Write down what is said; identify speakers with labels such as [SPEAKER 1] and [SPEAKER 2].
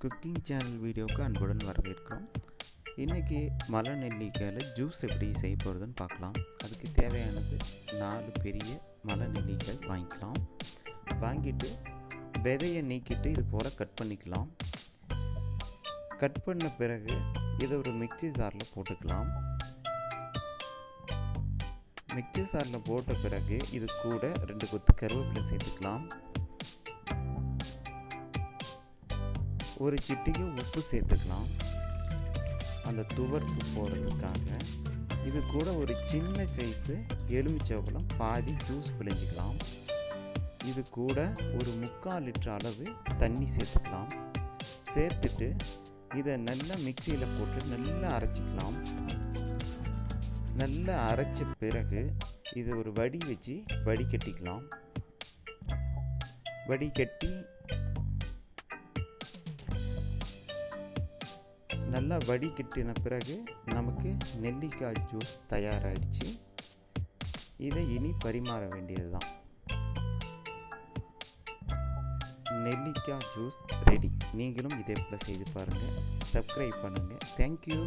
[SPEAKER 1] Cooking channel வீடியோவுக்கு அன்புடன் வரவேற்கிறோம். இன்றைக்கி மலை நெல்லிக்காயில் ஜூஸ் எப்படி செய்ய போகிறதுன்னு பார்க்கலாம். அதுக்கு தேவையானது 4 பெரிய மலை நெல்லிக்காய் வாங்கிக்கலாம். வாங்கிட்டு விதையை நீக்கிட்டு இது போல் கட் பண்ணிக்கலாம். கட் பண்ண பிறகு இதை ஒரு மிக்ஸி ஜாரில் போட்டுக்கலாம். மிக்ஸி ஜாரில் போட்ட பிறகு இது கூட 2 கொத்து கருவேப்பிலை சேர்த்துக்கலாம். ஒரு சிட்டிகை உப்பு சேர்த்துக்கலாம் அந்த துவர்ப்பு போகிறதுக்காக. இது கூட ஒரு சின்ன சைஸு எலுமிச்சம்பழம் பாதி ஜூஸ் பிழிஞ்சிக்கலாம். இது கூட ஒரு 3/4 லிட்டர் அளவு தண்ணி சேர்த்துக்கலாம். சேர்த்துட்டு இதை நல்லா மிக்சியில் போட்டு நல்லா அரைச்சிக்கலாம். நல்லா அரைச்ச பிறகு இதை ஒரு வடி வச்சு வடிகட்டிக்கலாம். வடிகட்டி நல்லா வடிகட்டின பிறகு நமக்கு நெல்லிக்காய் ஜூஸ் தயாராகிடுச்சு. இதை இனி பரிமாற வேண்டியது தான். நெல்லிக்காய் ஜூஸ் ரெடி. நீங்களும் இதே போல் செய்து பாருங்கள். சப்ஸ்கிரைப் பண்ணுங்கள். தேங்க்யூ.